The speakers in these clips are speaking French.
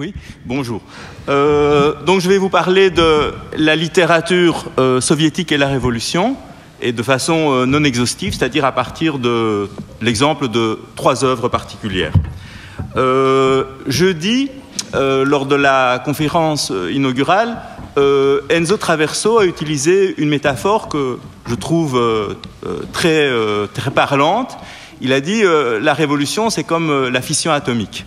Oui, bonjour. Donc je vais vous parler de la littérature soviétique et la Révolution, et de façon non exhaustive, c'est-à-dire à partir de l'exemple de 3 œuvres particulières. Jeudi, lors de la conférence inaugurale, Enzo Traverso a utilisé une métaphore que je trouve très parlante. Il a dit la révolution, c'est comme la fission atomique.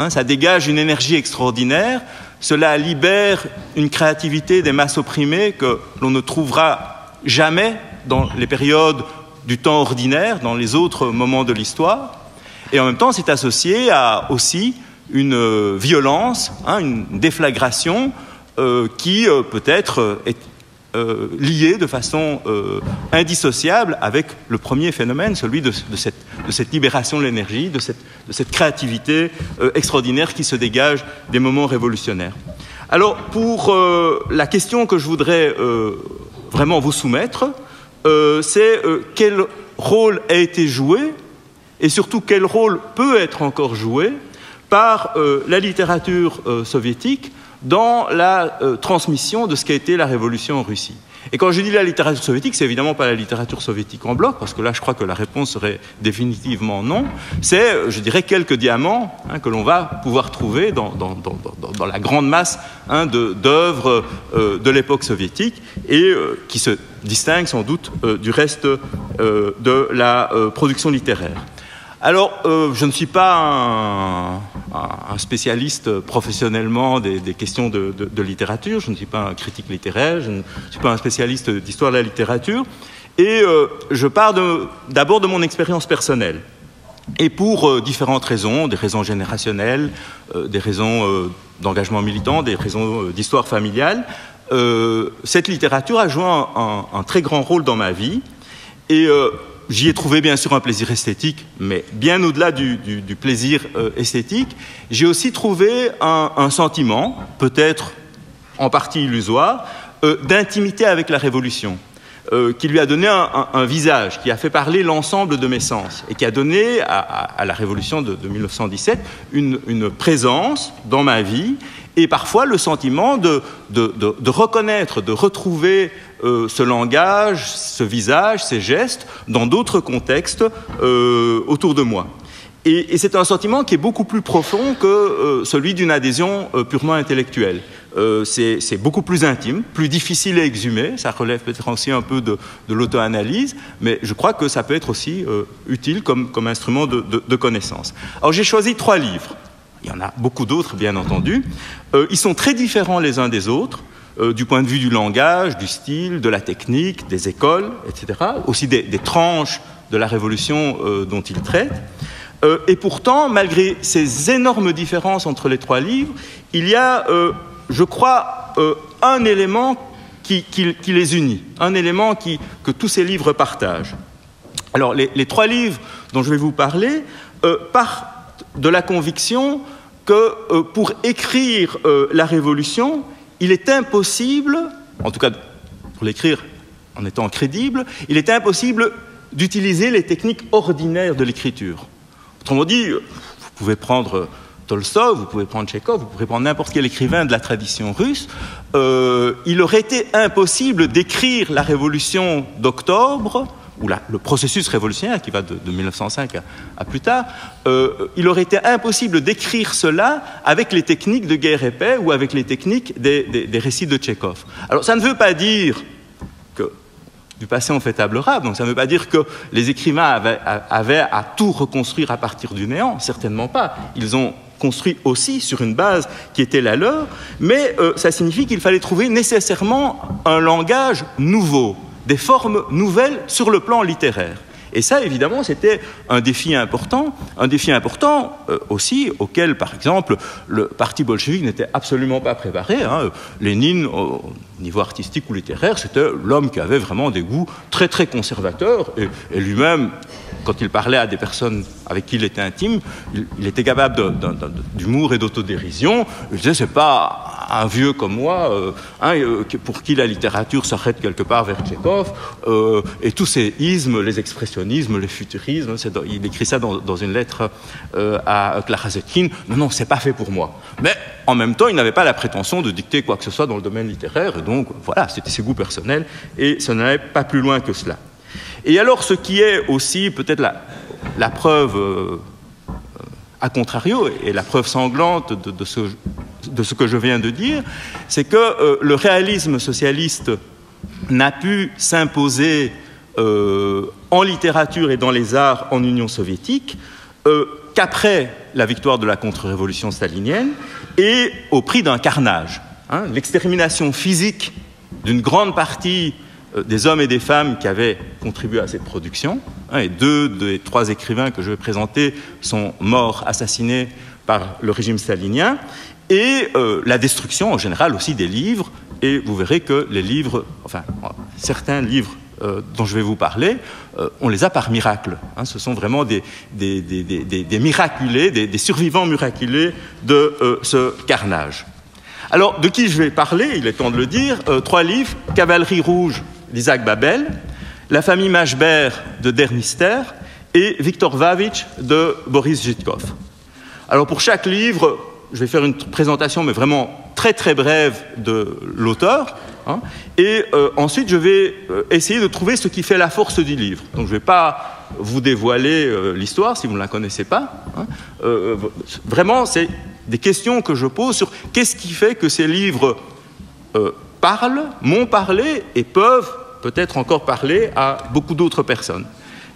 Ça dégage une énergie extraordinaire, cela libère une créativité des masses opprimées que l'on ne trouvera jamais dans les périodes du temps ordinaire, dans les autres moments de l'histoire. Et en même temps, c'est associé à aussi une violence, une déflagration qui peut-être est liée de façon indissociable avec le premier phénomène, celui de cette libération de l'énergie, de cette créativité extraordinaire qui se dégage des moments révolutionnaires. Alors, pour la question que je voudrais vraiment vous soumettre, c'est quel rôle a été joué et surtout quel rôle peut être encore joué par la littérature soviétique dans la transmission de ce qu'a été la révolution en Russie. Et quand je dis la littérature soviétique, c'est évidemment pas la littérature soviétique en bloc, parce que là, je crois que la réponse serait définitivement non. C'est, je dirais, quelques diamants que l'on va pouvoir trouver dans la grande masse d'œuvres de l'époque soviétique et qui se distinguent sans doute du reste de la production littéraire. Alors, je ne suis pas un spécialiste professionnellement des questions de littérature, je ne suis pas un critique littéraire, je ne suis pas un spécialiste d'histoire de la littérature, et je pars d'abord de mon expérience personnelle. Et pour différentes raisons, des raisons générationnelles, des raisons d'engagement militant, des raisons d'histoire familiale, cette littérature a joué un très grand rôle dans ma vie, et j'y ai trouvé bien sûr un plaisir esthétique, mais bien au-delà du plaisir esthétique, j'ai aussi trouvé un sentiment, peut-être en partie illusoire, d'intimité avec la Révolution, qui lui a donné un visage, qui a fait parler l'ensemble de mes sens, et qui a donné à la Révolution de 1917 une présence dans ma vie, et parfois le sentiment de reconnaître, de retrouver ce langage, ce visage, ces gestes dans d'autres contextes autour de moi. Et c'est un sentiment qui est beaucoup plus profond que celui d'une adhésion purement intellectuelle. C'est beaucoup plus intime, plus difficile à exhumer, ça relève peut-être aussi un peu de l'auto-analyse, mais je crois que ça peut être aussi utile comme instrument de connaissance. Alors j'ai choisi 3 livres. Il y en a beaucoup d'autres, bien entendu. Ils sont très différents les uns des autres, du point de vue du langage, du style, de la technique, des écoles, etc. Aussi des tranches de la Révolution dont ils traitent. Et pourtant, malgré ces énormes différences entre les 3 livres, il y a, je crois, un élément qui les unit, un élément que tous ces livres partagent. Alors, les 3 livres dont je vais vous parler partent de la conviction que pour écrire la Révolution, il est impossible, en tout cas pour l'écrire en étant crédible, il est impossible d'utiliser les techniques ordinaires de l'écriture. Autrement dit, vous pouvez prendre Tolstoï, vous pouvez prendre Tchekhov, vous pouvez prendre n'importe quel écrivain de la tradition russe, il aurait été impossible d'écrire la Révolution d'octobre, ou le processus révolutionnaire qui va de 1905 à plus tard, il aurait été impossible d'écrire cela avec les techniques de Guerre et Paix ou avec les techniques des récits de Tchekhov. Alors ça ne veut pas dire que du passé on fait table rase, donc ça ne veut pas dire que les écrivains avaient à tout reconstruire à partir du néant, certainement pas. Ils ont construit aussi sur une base qui était la leur, mais ça signifie qu'il fallait trouver nécessairement un langage nouveau, des formes nouvelles sur le plan littéraire. Et ça, évidemment, c'était un défi important aussi auquel, par exemple, le parti bolchevique n'était absolument pas préparé. Lénine, au niveau artistique ou littéraire, c'était l'homme qui avait vraiment des goûts très, très conservateurs. Et lui-même, quand il parlait à des personnes avec qui il était intime, il était capable d'humour et d'autodérision. Il disait, c'est pas un vieux comme moi, pour qui la littérature s'arrête quelque part vers Tchekhov, et tous ces ismes, les expressionnismes, les futurismes, il écrit ça dans une lettre à Clara Zetkin. Non, c'est pas fait pour moi. Mais en même temps, il n'avait pas la prétention de dicter quoi que ce soit dans le domaine littéraire, et donc voilà, c'était ses goûts personnels, et ça n'allait pas plus loin que cela. Et alors, ce qui est aussi peut-être la preuve a contrario, et la preuve sanglante de ce que je viens de dire, c'est que le réalisme socialiste n'a pu s'imposer en littérature et dans les arts en Union soviétique qu'après la victoire de la contre-révolution stalinienne et au prix d'un carnage. L'extermination physique d'une grande partie des hommes et des femmes qui avaient contribué à cette production. Et 2 des 3 écrivains que je vais présenter sont morts, assassinés par le régime stalinien. Et la destruction en général aussi des livres. Et vous verrez que les livres, enfin certains livres dont je vais vous parler, on les a par miracle. Ce sont vraiment des miraculés, des survivants miraculés de ce carnage. Alors, de qui je vais parler, il est temps de le dire, 3 livres, Cavalerie rouge d'Isaac Babel, La famille Machber de Dernister et Viktor Vavitch de Boris Zhidkov. Alors pour chaque livre, je vais faire une présentation, mais vraiment très très brève de l'auteur, et ensuite je vais essayer de trouver ce qui fait la force du livre. Donc je ne vais pas vous dévoiler l'histoire si vous ne la connaissez pas. Vraiment, c'est des questions que je pose sur qu'est-ce qui fait que ces livres parlent, m'ont parlé et peuvent peut-être encore parler à beaucoup d'autres personnes.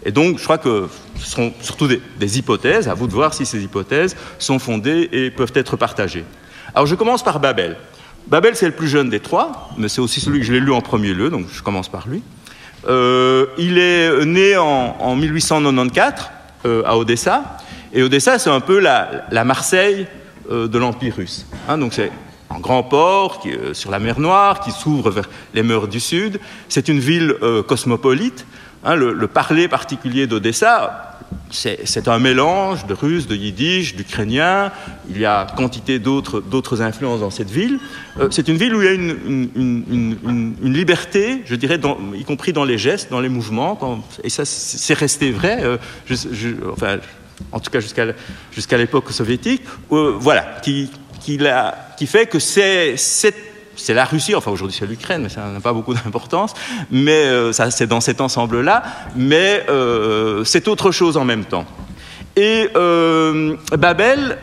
Et donc, je crois que ce seront surtout des hypothèses, à vous de voir si ces hypothèses sont fondées et peuvent être partagées. Alors, je commence par Babel. Babel, c'est le plus jeune des 3, mais c'est aussi celui que je l'ai lu en premier lieu, donc je commence par lui. Il est né en 1894 à Odessa, et Odessa, c'est un peu la Marseille de l'Empire russe. Donc, c'est un grand port sur la mer Noire qui s'ouvre vers les mers du Sud. C'est une ville cosmopolite. Le parler particulier d'Odessa, c'est un mélange de russe, de yiddish, d'ukrainien. Il y a quantité d'autres influences dans cette ville. C'est une ville où il y a une liberté, je dirais, y compris dans les gestes, dans les mouvements. Et ça, c'est resté vrai, en tout cas jusqu'à l'époque soviétique. Voilà, qui fait que c'est la Russie, enfin aujourd'hui c'est l'Ukraine, mais ça n'a pas beaucoup d'importance, mais ça c'est dans cet ensemble-là, mais c'est autre chose en même temps. Et Babel,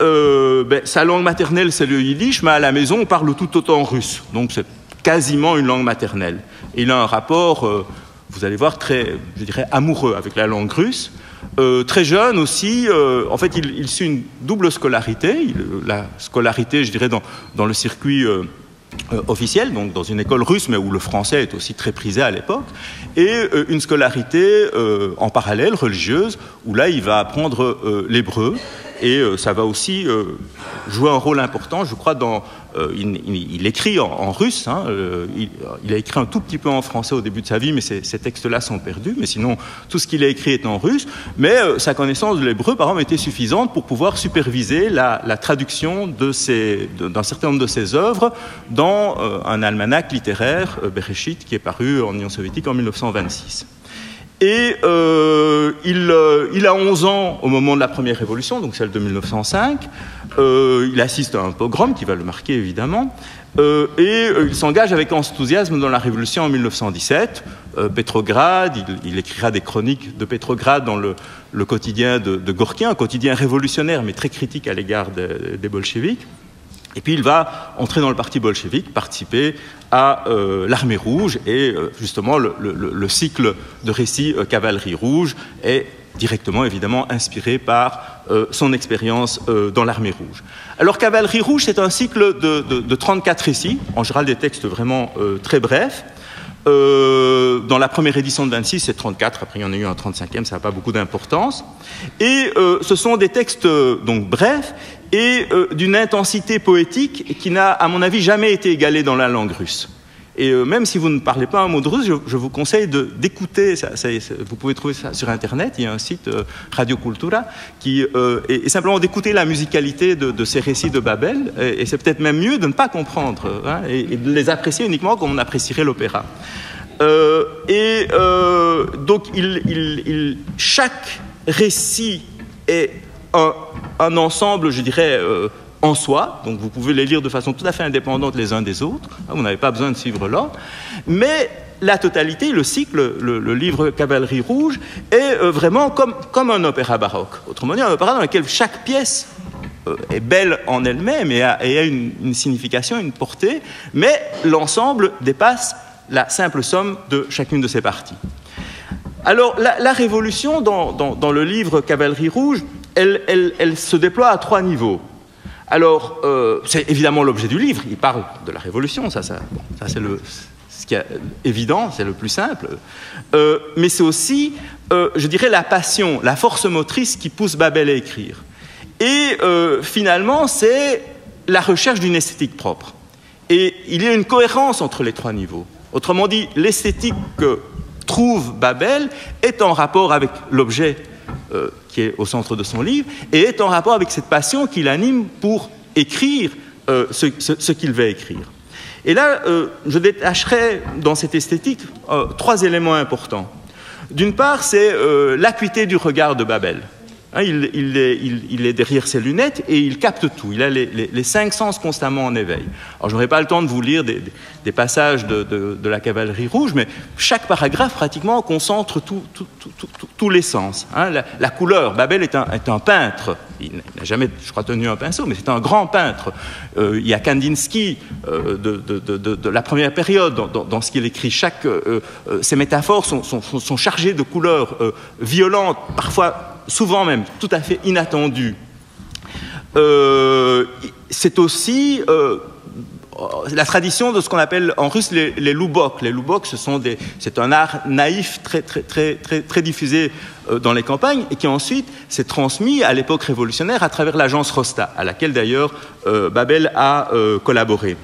sa langue maternelle c'est le yiddish, mais à la maison on parle tout autant russe, donc c'est quasiment une langue maternelle. Et il a un rapport, vous allez voir, très, je dirais, amoureux avec la langue russe. Très jeune aussi, en fait il suit une double scolarité, la scolarité je dirais dans le circuit officiel, donc dans une école russe, mais où le français est aussi très prisé à l'époque, et une scolarité en parallèle, religieuse, où là il va apprendre l'hébreu, et ça va aussi jouer un rôle important, je crois, il écrit en russe, il a écrit un tout petit peu en français au début de sa vie, mais ces textes-là sont perdus, mais sinon tout ce qu'il a écrit est en russe, mais sa connaissance de l'hébreu, par exemple, était suffisante pour pouvoir superviser la traduction d'un certain nombre de ses œuvres dans un almanach littéraire, Bereshit, qui est paru en Union soviétique en 1926. Et il a 11 ans au moment de la première révolution, donc celle de 1905. Il assiste à un pogrom qui va le marquer évidemment. Et il s'engage avec enthousiasme dans la révolution en 1917. Petrograd, il écrira des chroniques de Petrograd dans le quotidien de Gorky, un quotidien révolutionnaire mais très critique à l'égard des bolcheviks. Et puis il va entrer dans le parti bolchevique, participer à l'armée rouge, et justement le cycle de récits Cavalerie rouge est directement évidemment inspiré par son expérience dans l'armée rouge. Alors Cavalerie rouge, c'est un cycle de 34 récits, en général des textes vraiment très brefs. Dans la première édition de 26, c'est 34, après il y en a eu un 35e, ça n'a pas beaucoup d'importance. Et ce sont des textes donc brefs et d'une intensité poétique qui n'a, à mon avis, jamais été égalée dans la langue russe. Et même si vous ne parlez pas un mot de russe, je vous conseille d'écouter, vous pouvez trouver ça sur Internet, il y a un site Radio Cultura, et simplement d'écouter la musicalité de ces récits de Babel, et c'est peut-être même mieux de ne pas comprendre, hein, et de les apprécier uniquement comme on apprécierait l'opéra. Donc chaque récit est un ensemble, je dirais, en soi, donc vous pouvez les lire de façon tout à fait indépendante les uns des autres, vous n'avez pas besoin de suivre l'ordre, mais la totalité, le cycle, le livre Cavalerie rouge, est vraiment comme un opéra baroque. Autrement dit, un opéra dans lequel chaque pièce est belle en elle-même et a une signification, une portée, mais l'ensemble dépasse la simple somme de chacune de ses parties. Alors, la révolution dans le livre Cavalerie rouge, elle se déploie à 3 niveaux. Alors, c'est évidemment l'objet du livre, il parle de la révolution, ça c'est ce qui est évident, c'est le plus simple, mais c'est aussi, je dirais, la passion, la force motrice qui pousse Babel à écrire. Et finalement, c'est la recherche d'une esthétique propre. Et il y a une cohérence entre les 3 niveaux. Autrement dit, l'esthétique que trouve Babel est en rapport avec l'objet qui est au centre de son livre, et est en rapport avec cette passion qui l'anime pour écrire ce qu'il va écrire. Et là, je détacherai dans cette esthétique 3 éléments importants. D'une part, c'est l'acuité du regard de Babel. Hein, il est derrière ses lunettes et il capte tout. Il a les 5 sens constamment en éveil. Alors, je n'aurai pas le temps de vous lire des passages de la Cavalerie rouge, mais chaque paragraphe, pratiquement, concentre tous les sens. Hein. La couleur, Babel est un peintre. Il n'a jamais, je crois, tenu un pinceau, mais c'est un grand peintre. Il y a Kandinsky de la première période dans ce qu'il écrit. Ces métaphores sont chargées de couleurs violentes, parfois souvent même tout à fait inattendu. C'est aussi la tradition de ce qu'on appelle en russe les loubok. Les loubok, c'est un art naïf très diffusé dans les campagnes et qui ensuite s'est transmis à l'époque révolutionnaire à travers l'agence Rosta, à laquelle d'ailleurs Babel a collaboré.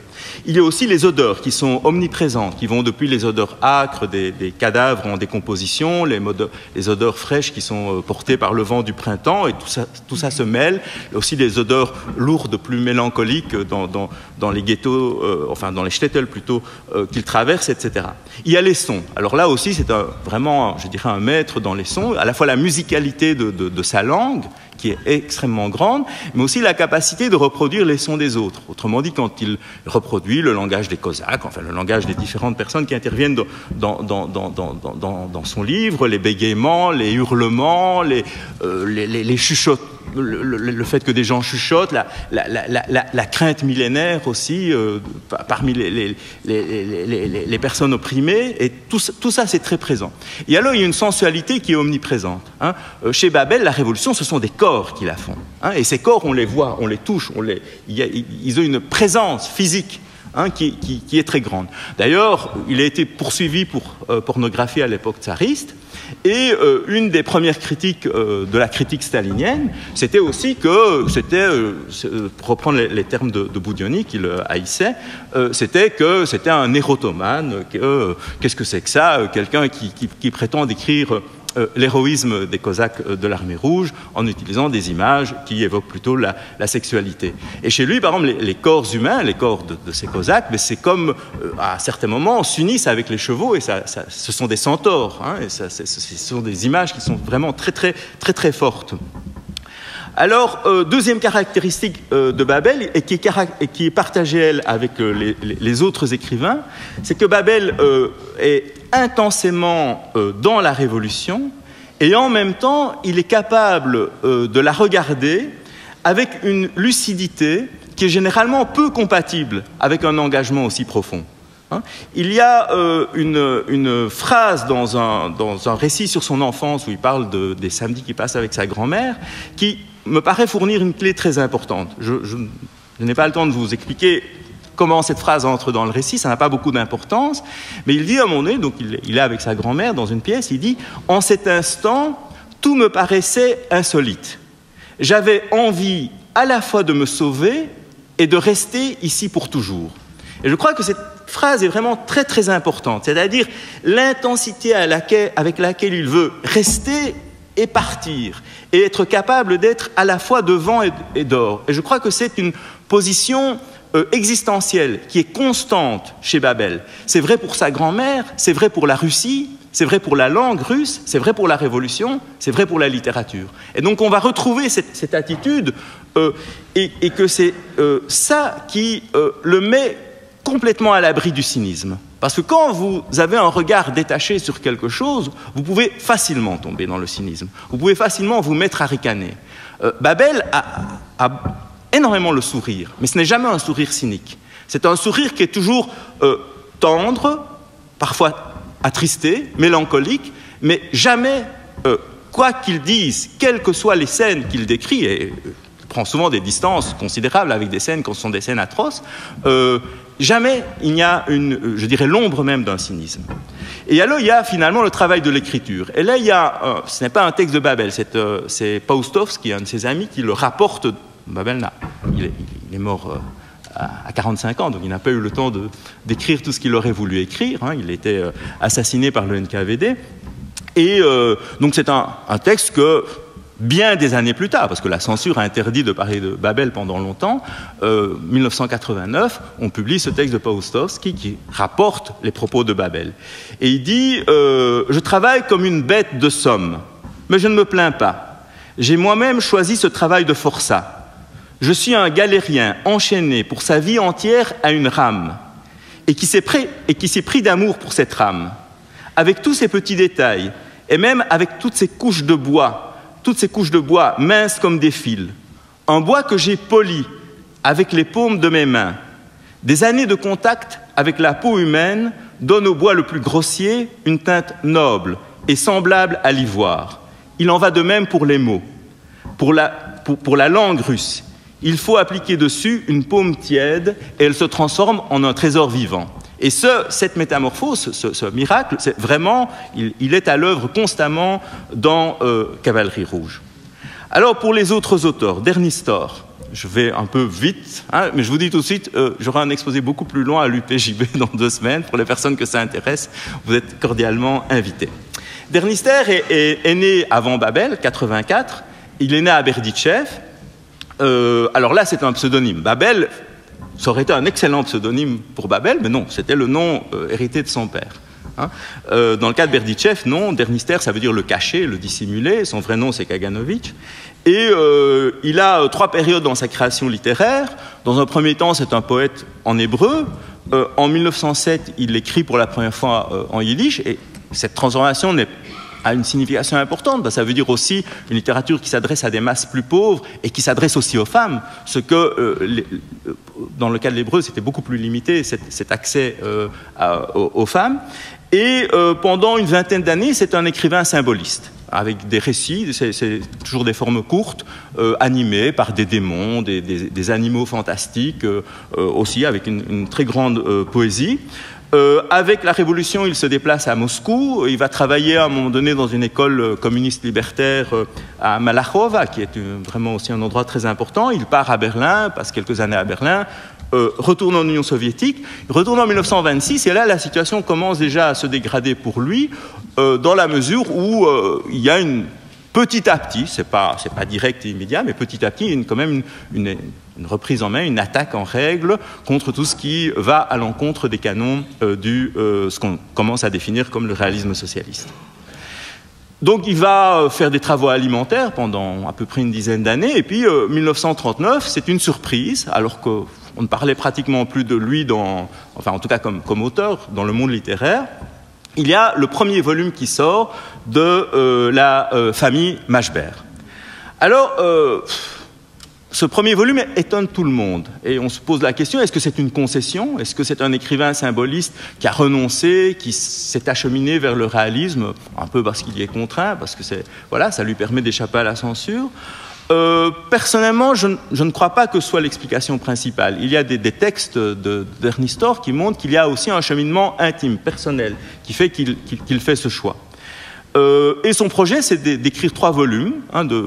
Il y a aussi les odeurs qui sont omniprésentes, qui vont depuis les odeurs âcres des cadavres en décomposition, les odeurs fraîches qui sont portées par le vent du printemps, et tout ça se mêle. Il y a aussi les odeurs lourdes, plus mélancoliques dans les ghettos, enfin dans les shtetl plutôt, qu'ils traversent, etc. Il y a les sons. Alors là aussi, c'est vraiment, je dirais, un maître dans les sons, à la fois la musicalité de sa langue, qui est extrêmement grande, mais aussi la capacité de reproduire les sons des autres. Autrement dit, quand il reproduit le langage des Cosaques, enfin le langage des différentes personnes qui interviennent dans son livre, les bégaiements, les hurlements, les chuchotements, le fait que des gens chuchotent, la crainte millénaire aussi parmi les personnes opprimées, et tout ça c'est très présent. Et alors il y a une sensualité qui est omniprésente. Hein. Chez Babel, la révolution, ce sont des corps qui la font. Hein, et ces corps, on les voit, on les touche, ils ont une présence physique. Hein, qui est très grande. D'ailleurs, il a été poursuivi pour pornographie à l'époque tsariste, et une des premières critiques de la critique stalinienne, c'était aussi que, pour reprendre les termes de Boudioni, qu'il haïssait, c'était que c'était un érotomane, qu'est-ce que c'est que ça, quelqu'un qui prétend décrire l'héroïsme des Cosaques de l'Armée rouge en utilisant des images qui évoquent plutôt la sexualité. Et chez lui, par exemple, les corps humains, les corps de ces Cosaques, mais c'est comme, à certains moments, s'unissent avec les chevaux, et ce sont des centaures, hein, et ce sont des images qui sont vraiment très fortes. Alors, deuxième caractéristique de Babel, et qui est partagée, elle, avec les autres écrivains, c'est que Babel est intensément dans la Révolution, et en même temps, il est capable de la regarder avec une lucidité qui est généralement peu compatible avec un engagement aussi profond. Hein. Il y a une phrase dans un récit sur son enfance où il parle des samedis qu'il passe avec sa grand-mère, qui me paraît fournir une clé très importante. Je n'ai pas le temps de vous expliquer comment cette phrase entre dans le récit, ça n'a pas beaucoup d'importance, mais il dit à un moment donné, donc il est avec sa grand-mère dans une pièce, il dit « En cet instant, tout me paraissait insolite. J'avais envie à la fois de me sauver et de rester ici pour toujours. » Et je crois que phrase est vraiment très très importante, c'est-à-dire l'intensité avec laquelle il veut rester et partir, et être capable d'être à la fois devant et dehors. Et je crois que c'est une position existentielle qui est constante chez Babel. C'est vrai pour sa grand-mère, c'est vrai pour la Russie, c'est vrai pour la langue russe, c'est vrai pour la Révolution, c'est vrai pour la littérature. Et donc on va retrouver cette attitude et que c'est ça qui le met complètement à l'abri du cynisme. Parce que quand vous avez un regard détaché sur quelque chose, vous pouvez facilement tomber dans le cynisme. Vous pouvez facilement vous mettre à ricaner. Babel a énormément le sourire, mais ce n'est jamais un sourire cynique. C'est un sourire qui est toujours tendre, parfois attristé, mélancolique, mais jamais, quoi qu'il dise, quelles que soient les scènes qu'il décrit, et il prend souvent des distances considérables avec des scènes quand ce sont des scènes atroces, jamais il n'y a je dirais, l'ombre même d'un cynisme. Et alors, il y a finalement le travail de l'écriture. Et là, il y a, ce n'est pas un texte de Babel, c'est Paustovski, un de ses amis, qui le rapporte. Babel, il est mort à 45 ans, donc il n'a pas eu le temps d'écrire tout ce qu'il aurait voulu écrire. Hein. Il a été assassiné par le NKVD. Et donc c'est un texte que, bien des années plus tard, parce que la censure a interdit de parler de Babel pendant longtemps, 1989, on publie ce texte de Paustovski qui rapporte les propos de Babel. Et il dit « Je travaille comme une bête de somme, mais je ne me plains pas. J'ai moi-même choisi ce travail de forçat. Je suis un galérien enchaîné pour sa vie entière à une rame, et qui s'est pris d'amour pour cette rame, avec tous ces petits détails, et même avec toutes ces couches de bois minces comme des fils, un bois que j'ai poli avec les paumes de mes mains. Des années de contact avec la peau humaine donnent au bois le plus grossier une teinte noble et semblable à l'ivoire. Il en va de même pour les mots. Pour la langue russe, il faut appliquer dessus une paume tiède et elle se transforme en un trésor vivant. Et cette métamorphose, ce miracle, c'est vraiment, il est à l'œuvre constamment dans Cavalerie rouge. Alors pour les autres auteurs, Dernistor, je vais un peu vite, hein, mais je vous dis tout de suite, j'aurai un exposé beaucoup plus long à l'UPJB dans 2 semaines. Pour les personnes que ça intéresse, vous êtes cordialement invités. Dernistor est né avant Babel, 84. Il est né à Berdichev. Alors là, c'est un pseudonyme. Babel, ça aurait été un excellent pseudonyme pour Babel, mais non, c'était le nom hérité de son père. Hein. Dans le cas de Berdichev, non, Dernistor, ça veut dire le caché, le dissimulé. Son vrai nom, c'est Kaganovich. Et il a 3 périodes dans sa création littéraire. Dans un premier temps, c'est un poète en hébreu. En 1907, il écrit pour la première fois en yiddish. Et cette transformation a une signification importante. Ça veut dire aussi une littérature qui s'adresse à des masses plus pauvres et qui s'adresse aussi aux femmes, ce que dans le cas de l'hébreu c'était beaucoup plus limité, cet accès aux femmes. Et pendant une 20aine d'années, c'est un écrivain symboliste avec des récits, c'est toujours des formes courtes, animées par des démons, des animaux fantastiques, aussi avec une très grande poésie. Avec la Révolution, il se déplace à Moscou. Il va travailler à un moment donné dans une école communiste libertaire à Malachova, qui est vraiment aussi un endroit très important. Il part à Berlin, passe quelques années à Berlin, retourne en Union soviétique. Il retourne en 1926 et là, la situation commence déjà à se dégrader pour lui, dans la mesure où il y a petit à petit, c'est pas direct et immédiat, mais petit à petit, quand même une reprise en main, une attaque en règle contre tout ce qui va à l'encontre des canons ce qu'on commence à définir comme le réalisme socialiste. Donc il va faire des travaux alimentaires pendant à peu près une dizaine d'années, et puis 1939, c'est une surprise, alors qu'on ne parlait pratiquement plus de lui, enfin en tout cas comme auteur, dans le monde littéraire. Il y a le premier volume qui sort de la famille Machber. Alors, ce premier volume étonne tout le monde. Et on se pose la question, est-ce que c'est une concession? Est-ce que c'est un écrivain symboliste qui a renoncé, qui s'est acheminé vers le réalisme, un peu parce qu'il y est contraint, parce que ça lui permet d'échapper à la censure? Personnellement, je ne crois pas que ce soit l'explication principale. Il y a des textes d'Ernistor qui montrent qu'il y a aussi un cheminement intime, personnel, qui fait qu'il fait ce choix. Et son projet, c'est d'écrire 3 volumes,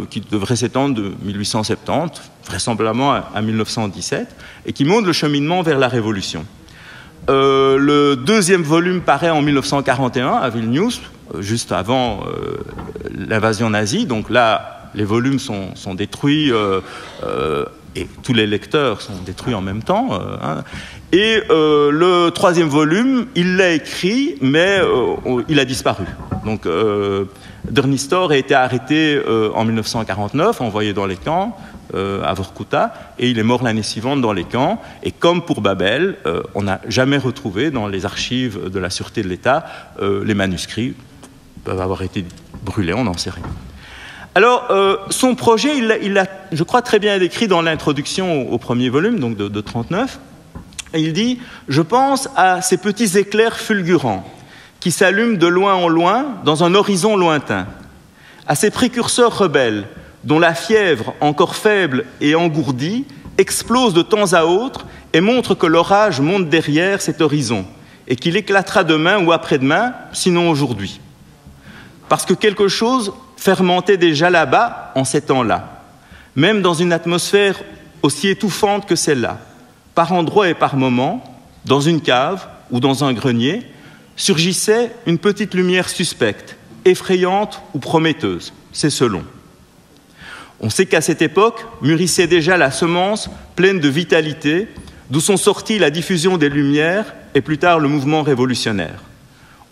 qui devraient s'étendre de 1870, vraisemblablement à 1917, et qui montrent le cheminement vers la Révolution. Le deuxième volume paraît en 1941 à Vilnius, juste avant l'invasion nazie. Donc là, les volumes sont détruits et tous les lecteurs sont détruits en même temps. Et le troisième volume, il l'a écrit, mais il a disparu. Donc Der Nestor a été arrêté en 1949, envoyé dans les camps, à Vorkuta, et il est mort l'année suivante dans les camps. Et comme pour Babel, on n'a jamais retrouvé dans les archives de la Sûreté de l'État les manuscrits. Ils peuvent avoir été brûlés, on n'en sait rien. Alors, son projet, il l'a, je crois, très bien décrit dans l'introduction au premier volume, donc de 39. Et il dit « Je pense à ces petits éclairs fulgurants qui s'allument de loin en loin dans un horizon lointain, à ces précurseurs rebelles dont la fièvre, encore faible et engourdie, explose de temps à autre et montre que l'orage monte derrière cet horizon et qu'il éclatera demain ou après-demain, sinon aujourd'hui. Parce que quelque chose fermentait déjà là-bas en ces temps-là, même dans une atmosphère aussi étouffante que celle-là. Par endroits et par moments, dans une cave ou dans un grenier, surgissait une petite lumière suspecte, effrayante ou prometteuse, c'est selon. On sait qu'à cette époque mûrissait déjà la semence pleine de vitalité, d'où sont sorties la diffusion des Lumières et plus tard le mouvement révolutionnaire.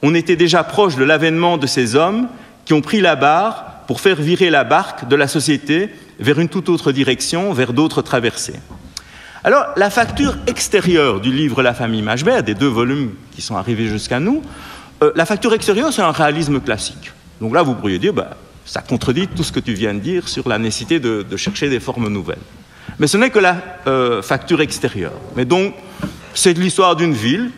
On était déjà proche de l'avènement de ces hommes qui ont pris la barre pour faire virer la barque de la société vers une toute autre direction, vers d'autres traversées. Alors, la facture extérieure du livre La famille Machbert, des 2 volumes qui sont arrivés jusqu'à nous, la facture extérieure, c'est un réalisme classique. Donc là, vous pourriez dire, ça contredit tout ce que tu viens de dire sur la nécessité de chercher des formes nouvelles. Mais ce n'est que la facture extérieure. Mais donc, c'est de l'histoire d'une ville,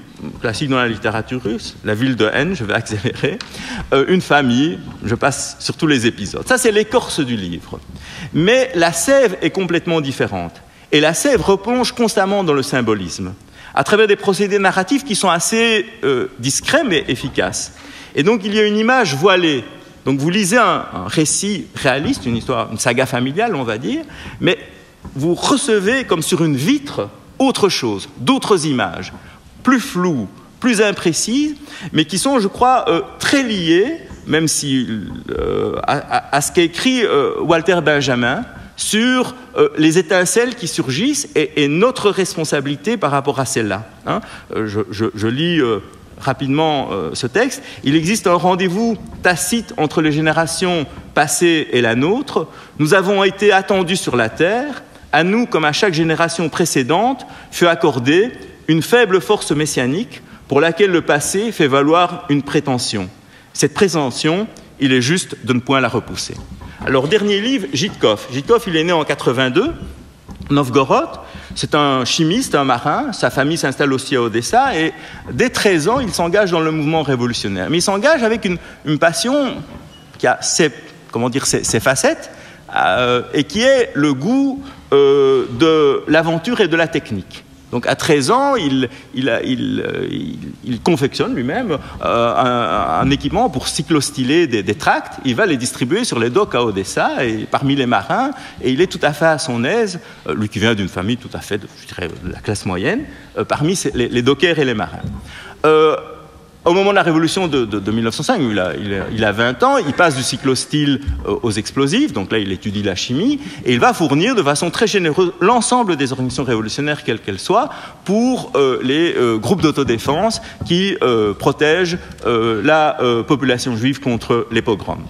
classique dans la littérature russe, la ville de N, je vais accélérer, une famille, je passe sur tous les épisodes. Ça, c'est l'écorce du livre. Mais la sève est complètement différente. Et la sève replonge constamment dans le symbolisme, à travers des procédés narratifs qui sont assez discrets mais efficaces. Et donc, il y a une image voilée. Donc, vous lisez un récit réaliste, une histoire, une saga familiale, on va dire, mais vous recevez, comme sur une vitre, autre chose, d'autres images, plus floues, plus imprécises, mais qui sont, je crois, très liées, même si à ce qu'a écrit Walter Benjamin, sur les étincelles qui surgissent et notre responsabilité par rapport à celle-là. Je lis rapidement ce texte. Il existe un rendez-vous tacite entre les générations passées et la nôtre. Nous avons été attendus sur la terre. À nous, comme à chaque génération précédente, fut accordée une faible force messianique pour laquelle le passé fait valoir une prétention. Cette prétention, il est juste de ne point la repousser. Alors, dernier livre, Jitkov. Jitkov, il est né en 82, Novgorod. C'est un chimiste, un marin. Sa famille s'installe aussi à Odessa. Et dès 13 ans, il s'engage dans le mouvement révolutionnaire. Mais il s'engage avec une passion qui a ses facettes et qui est le goût de l'aventure et de la technique. Donc à 13 ans, il confectionne lui-même un équipement pour cyclostyler des tracts. Il va les distribuer sur les docks à Odessa et parmi les marins. Et il est tout à fait à son aise, lui qui vient d'une famille tout à fait, je dirais, de la classe moyenne, parmi les dockers et les marins. Au moment de la révolution de 1905, il a 20 ans, il passe du cyclostyle aux explosifs, donc là il étudie la chimie, et il va fournir de façon très généreuse l'ensemble des organisations révolutionnaires, quelles qu'elles soient, pour les groupes d'autodéfense qui protègent la population juive contre les pogroms.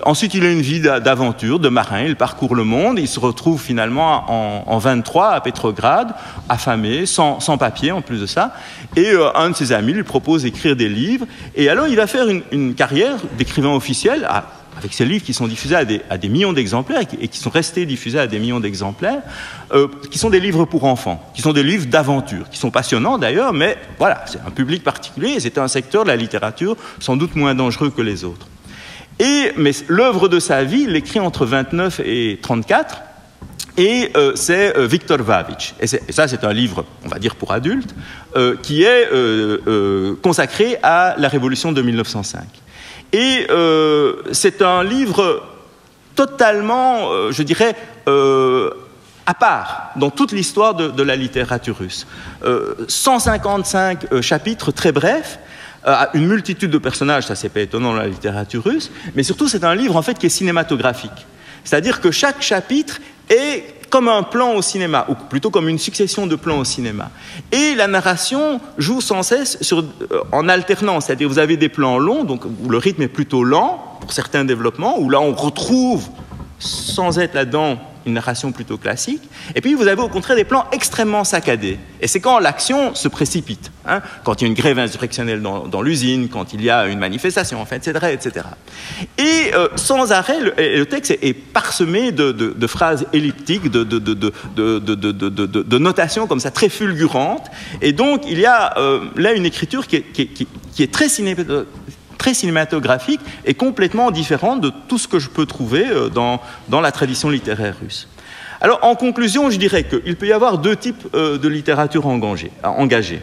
Ensuite, il a une vie d'aventure, de marin, il parcourt le monde, il se retrouve finalement en 23 à Petrograd, affamé, sans papier en plus de ça, et un de ses amis lui propose d'écrire des livres, et alors il va faire une carrière d'écrivain officiel, avec ses livres qui sont diffusés à des millions d'exemplaires, et qui sont restés diffusés à des millions d'exemplaires, qui sont des livres pour enfants, qui sont des livres d'aventure, qui sont passionnants d'ailleurs, mais voilà, c'est un public particulier, et c'est un secteur de la littérature sans doute moins dangereux que les autres. Mais l'œuvre de sa vie, il l'écrit entre 29 et 34, et c'est Viktor Vavitch. Et ça, c'est un livre, on va dire pour adultes, qui est consacré à la révolution de 1905. Et c'est un livre totalement, je dirais, à part dans toute l'histoire de la littérature russe. 155 chapitres très brefs, une multitude de personnages, ça c'est pas étonnant dans la littérature russe, mais surtout c'est un livre en fait qui est cinématographique. C'est-à-dire que chaque chapitre est comme un plan au cinéma, ou plutôt comme une succession de plans au cinéma. Et la narration joue sans cesse en alternance, c'est-à-dire vous avez des plans longs, donc où le rythme est plutôt lent, pour certains développements, où là on retrouve, sans être là-dedans, une narration plutôt classique, et puis vous avez au contraire des plans extrêmement saccadés. Et c'est quand l'action se précipite, hein, quand il y a une grève insurrectionnelle dans l'usine, quand il y a une manifestation, enfin, etc., etc. Et sans arrêt, le texte est parsemé de phrases elliptiques, de notations comme ça, très fulgurantes, et donc il y a là une écriture qui est très cinématographique et complètement différente de tout ce que je peux trouver dans la tradition littéraire russe. Alors, en conclusion, je dirais qu'il peut y avoir deux types de littérature engagée.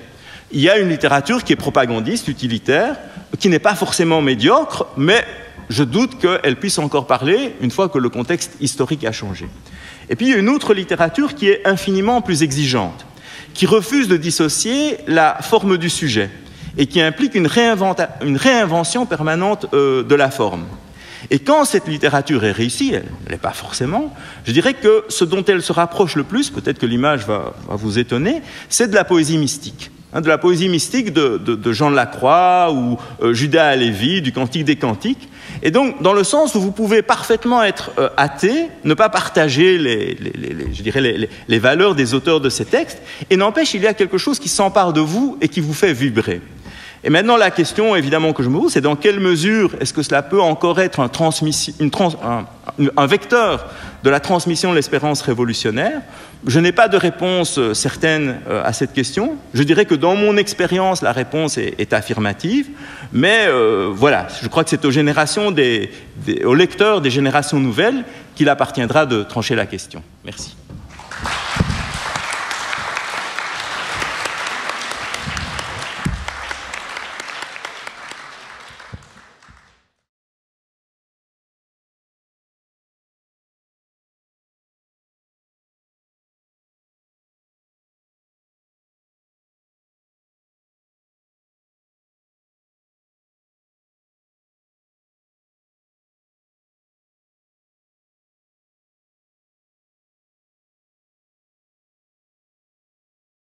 Il y a une littérature qui est propagandiste, utilitaire, qui n'est pas forcément médiocre, mais je doute qu'elle puisse encore parler une fois que le contexte historique a changé. Et puis, il y a une autre littérature qui est infiniment plus exigeante, qui refuse de dissocier la forme du sujet, et qui implique une réinvention permanente de la forme. Et quand cette littérature est réussie, elle n'est pas forcément, je dirais que ce dont elle se rapproche le plus, peut-être que l'image va vous étonner, c'est de la poésie mystique. De la poésie mystique de Jean de la Croix ou Judas Halévy, du Cantique des Cantiques. Et donc, dans le sens où vous pouvez parfaitement être athée, ne pas partager les valeurs des auteurs de ces textes, et n'empêche, il y a quelque chose qui s'empare de vous et qui vous fait vibrer. Et maintenant, la question, évidemment, que je me pose, c'est dans quelle mesure est-ce que cela peut encore être un vecteur de la transmission de l'espérance révolutionnaire? Je n'ai pas de réponse certaine à cette question. Je dirais que dans mon expérience, la réponse est affirmative, mais voilà, je crois que c'est aux lecteurs des générations nouvelles qu'il appartiendra de trancher la question. Merci.